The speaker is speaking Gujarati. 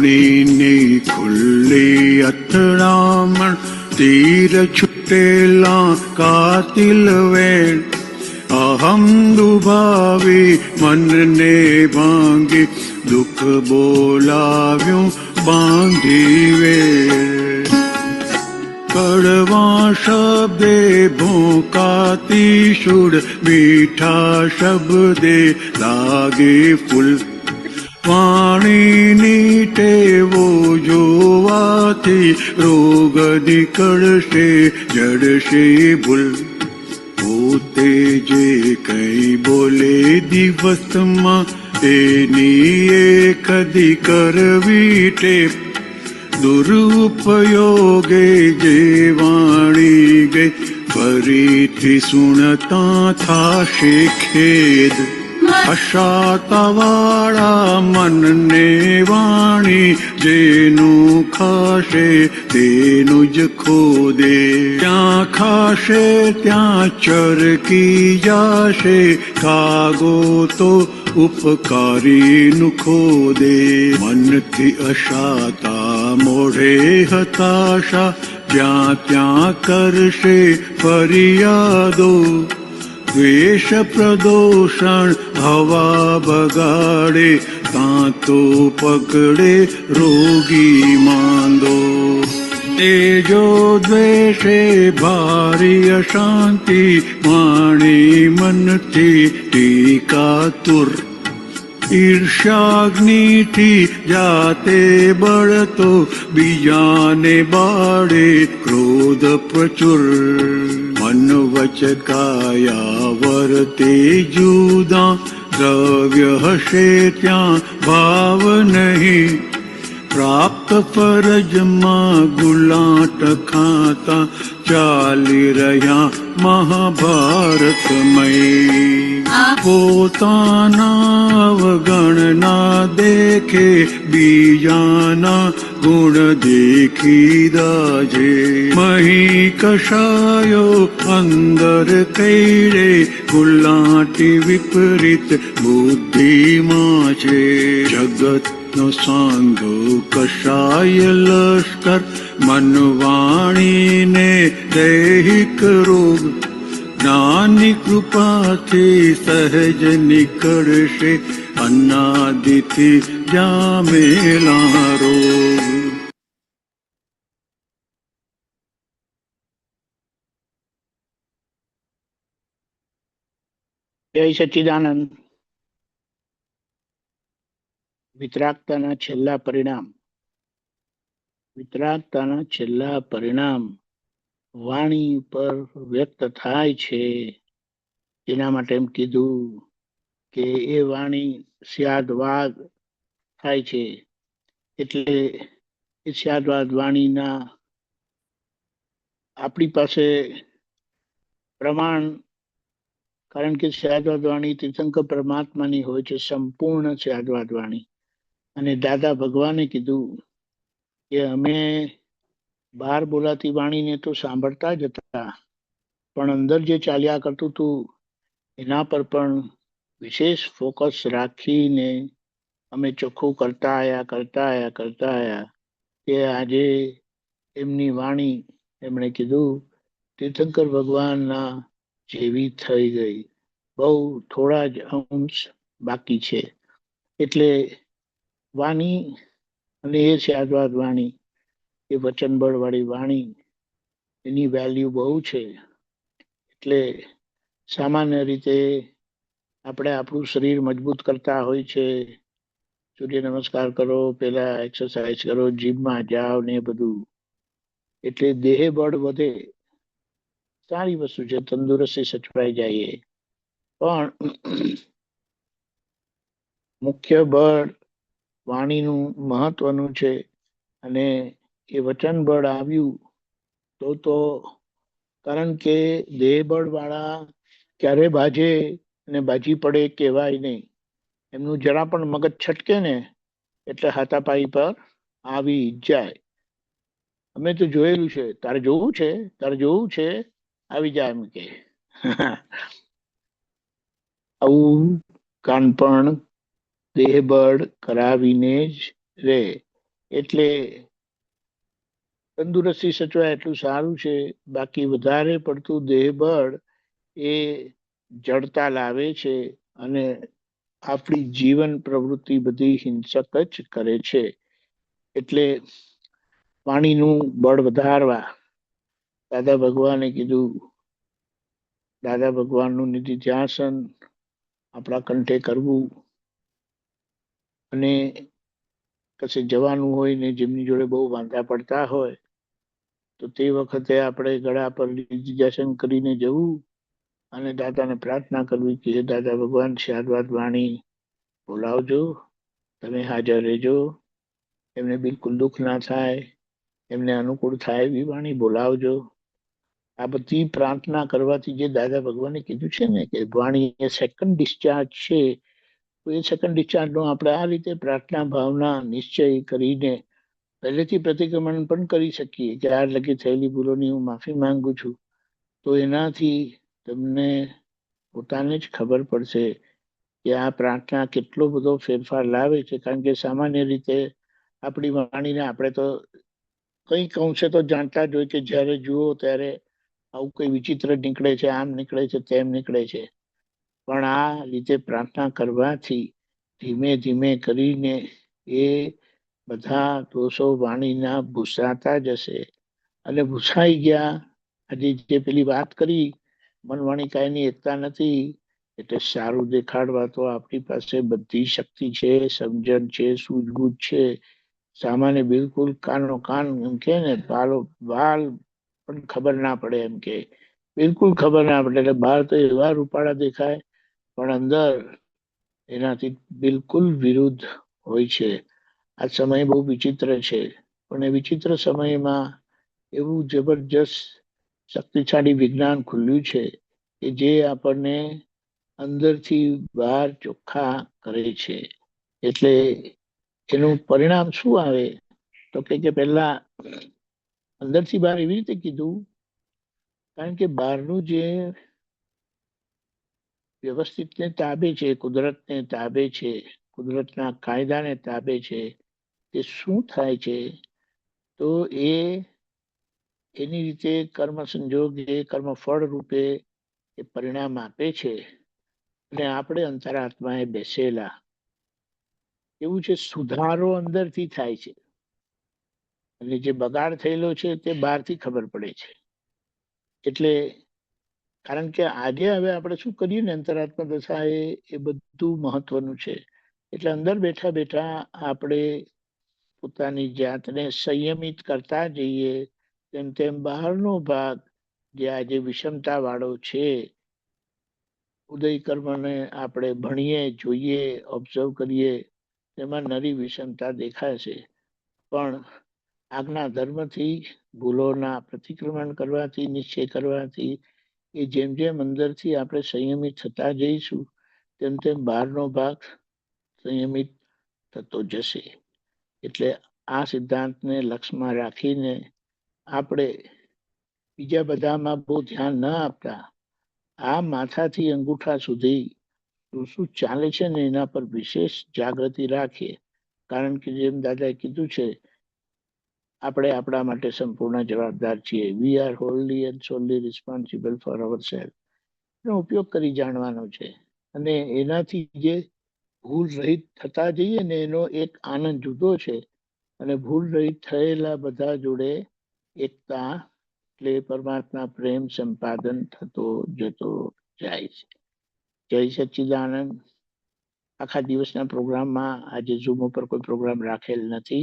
વાણીની ખુલ્લી અથડામણ, તીર છૂટેલા કાતિલ વેણ, અહમ દુભાવી મનને ભાંગી, દુઃખ બોલાવ્યું બાંધી વેળ. કડવા શબ્દે ભોંકાતી શૂળ, મીઠા શબ્દે લાગે ફૂલ. વાણીની ટેવો જોવાથી રોગ નીકળશે, જડશે ભૂલ. પોતે જે કઈ બોલે દિવસમાં, એની કદી કરવી ટેપ. દુરુપયોગે જે વાણી ગઈ, ફરીથી સુણતા થાશે ખેદ. અશાતાવાળા મનને વાણી, જેનું ખાશે તેનું જ ખોદે. ત્યાં ખાશે ત્યાં ચરકી જાશે, કાગો તો ઉપકારીનું ખોદે. મનથી અશાતા મોઢે હતાશા, જ્યાં ત્યાં કરશે ફરિયાદો. દ્વેષ પ્રદોષણ હવા બગાડે, કાં તો પકડે રોગી માંદો. તેજો દ્વેષે ભારી અશાંતિ, વાણી મનથી ટીકાતુર. ઈર્ષ્યાગ્નિથી જાતે બળતો, બીજાને બાળે ક્રોધ પ્રચુર. મન વચ કાયા વર્તે જુદા, દ્રવ્ય હશે ત્યાં ભાવ નહીં. પ્રાપ્ત ફરજમાં ગુલાટ ખાતા, ચાલી રહ્યા મહાભારતમય. પોતાના અવગણના દેખે, બીજાના ગુણ દેખી દાજે. મહી કશાયો અંદર કૈડે, ગુલાટી વિપરીત બુદ્ધિમાં છે. જગત નો સાંધો કશાય લશ્કર, મનવાણીને દૈહિક રોગ. જ્ઞાની કૃપાથી સહજ નીકળશે, અનાદિથી જામેલા રોગ. જય સચ્ચિદાનંદ. વિતરાગતાના છેલ્લા પરિણામ. વિતરાગતાના છેલ્લા પરિણામ વાણી પર વ્યક્ત થાય છે. એના માટે એમ કીધું કે એ વાણી સ્યાદવાદ થાય છે. એટલે એ સ્યાદવાદ વાણીના આપણી પાસે પ્રમાણ, કારણ કે સ્યાદવાદ વાણી તીર્થંકર પરમાત્માની હોય છે, સંપૂર્ણ સ્યાદવાદ વાણી. અને દાદા ભગવાને કીધું કે અમે બહાર બોલાતી વાણીને તો સાંભળતા જ હતા, પણ અંદર જે ચાલ્યા કરતું હતું એના પર પણ વિશેષ ફોકસ રાખીને અમે ચોખ્ખું કરતા આવ્યા. કે આજે એમની વાણી એમણે કીધું તીર્થંકર ભગવાનના જેવી થઈ ગઈ. બહુ થોડા જ અંશ બાકી છે. એટલે વાણી અને એ સ્યાદવાદ વાણી, એ વચનબળ વાળી વાણી, એની વેલ્યુ બહુ છે. એટલે સામાન્ય રીતે આપણે આપણું શરીર મજબૂત કરતા હોય છે. સૂર્ય નમસ્કાર કરો, પેલા એક્સરસાઇઝ કરો, જીમમાં જાઓ ને બધું, એટલે દેહ બળ વધે. સારી વસ્તુ છે, તંદુરસ્તી સચવાઈ જાય. પણ મુખ્ય બળ વાણીનું મહત્વનું છે. અને એ વચન બળ આવ્યું તો કારણ કે દેહ બળ વાળા ક્યારે બાજે ને બાજી પડે કહેવાય નહીં. એમનું જરા પણ મગજ છટકે ને એટલે હાથાપાઈ પર આવી જાય. અમે તો જોયેલું છે. તારે જોવું છે આવી જાય એમ કે. આવું કાનપણ દેહબળ કરાવીને જ રે. એટલે તંદુરસ્તી સચવાય એટલું સારું છે. બાકી વધારે પડતું દેહબળ એ જડતા લાવે છે અને આપણી જીવન પ્રવૃત્તિ બધી હિંસક જ કરે છે. એટલે વાણીનું બળ વધારવા દાદા ભગવાને કીધું. દાદા ભગવાનનું નિધિ ધ્યાસન આપણા કંઠે કરવું અને કશે જવાનું હોય ને જેમની જોડે બહુ વાંધા પડતા હોય તો તે વખતે આપણે ગળા પર નિધિ ધ્યાસન કરીને જવું અને દાદાને પ્રાર્થના કરવી કે હે દાદા ભગવાન શાદવાદ વાણી બોલાવજો, તમે હાજર રહેજો, એમને બિલકુલ દુઃખ ના થાય, એમને અનુકૂળ થાય એવી વાણી બોલાવજો. આ બધી પ્રાર્થના કરવાથી જે દાદા ભગવાને કીધું છે ને કે વાણી એ સેકન્ડ ડિસ્ચાર્જ છે, તો એ સેકન્ડ ડિસ્ચાર્જનો આપણે આ રીતે પ્રાર્થના ભાવના નિશ્ચય કરીને પહેલેથી પ્રતિક્રમણ પણ કરી શકીએ કે આ લગી થયેલી ભૂલોની હું માફી માંગુ છું. તો એનાથી તમને પોતાને જ ખબર પડશે કે આ પ્રાર્થના કેટલો બધો ફેરફાર લાવે છે. કારણ કે સામાન્ય રીતે આપણી વાણીને આપણે તો કંઈક અંશે તો જાણતા જ હોય કે જ્યારે જુઓ ત્યારે આવું કઈ વિચિત્ર નીકળે છે, આમ નીકળે છે, તેમ નીકળે છે. પણ આ રીતે પ્રાર્થના કરવાથી ધીમે ધીમે કરીને એ બધા દોષો વાણીના ભૂસાતા જશે અને ભૂસાઈ ગયા. આજે જે પેલી વાત કરી મન વાણી કાયની એકતા નથી, એટલે સારું દેખાડવા તો આપણી પાસે બધી શક્તિ છે, સમજણ છે, સૂઝબૂઝ છે. સામાન્ય બિલકુલ કાનનો કાન એમ કે ને બાલો બાલ પણ ખબર ના પડે એમ કે બિલકુલ ખબર ના પડે. એટલે બહાર તો એવા રૂપાળા દેખાય પણ અંદર એનાથી બિલકુલ વિરુદ્ધ હોય છે. આ સમય બહુ વિચિત્ર છે, પણ એ વિચિત્ર સમયમાં એવું જબરજસ્ત શક્તિશાળી વિજ્ઞાન ખુલ્યું છે કે જે આપણને અંદરથી બહાર ચોખ્ખા કરે છે. એટલે એનું પરિણામ શું આવે તો કે પહેલા અંદરથી બહાર એવી રીતે કીધું, કારણ કે બહારનું જે વ્યવસ્થિતને તાબે છે, કુદરતને તાબે છે, કુદરતના કાયદાને તાબે છે, તે શું થાય છે તો એની રીતે કર્મ સંજોગે કર્મ ફળ રૂપે એ પરિણામ આપે છે. અને આપણે અંતરાત્માએ બેસેલા એવું છે, સુધારો અંદરથી થાય છે અને જે બગાડ થયેલો છે તે બહારથી ખબર પડે છે. એટલે કારણ કે આજે હવે આપણે શું કરીએ ને અંતરાત્મા દશા એ બધું મહત્વનું છે. એટલે અંદર બેઠા બેઠા આપણે પોતાની જાતને સંયમિત કરતા જઈએ તેમ તેમ બહારનો ભાગ જે આજે વિષમતા વાળો છે, ઉદય કર્મને આપણે ભણીએ, જોઈએ, ઓબ્ઝર્વ કરીએ, તેમાં નરી વિષમતા દેખાશે. પણ આજ્ઞા ધર્મથી ભૂલોના પ્રતિક્રમણ કરવાથી, નિશ્ચય કરવાથી એ જેમ જેમ અંદરથી આપણે સંયમિત થતા જઈશું તેમ તેમ બહારનો ભાગ સંયમિત થતો જશે. એટલે આ સિદ્ધાંતને લક્ષમાં રાખીને આપણે બીજા બધામાં બહુ ધ્યાન ન આપતા આ માથાથી અંગૂઠા સુધી શું શું ચાલે છે ને એના પર વિશેષ જાગૃતિ રાખીએ. કારણ કે જેમ દાદાએ કીધું છે, આપણે આપણા માટે સંપૂર્ણ જવાબદાર છીએ. We are wholly and solely responsible for our self. એનો ઉપયોગ કરી જાણવાનો છે અને એનાથી જે ભૂલ રહિત થતા જઈએ ને એનો એક આનંદ જુદો છે. અને ભૂલ રહિત થયેલા બધા જોડે એકતા એટલે પરમાત્મા પ્રેમ સંપાદન થતો જતો જાય છે. જય સચ્ચિદાનંદ. આખા દિવસના પ્રોગ્રામમાં આજે ઝૂમ ઉપર કોઈ પ્રોગ્રામ રાખેલ નથી.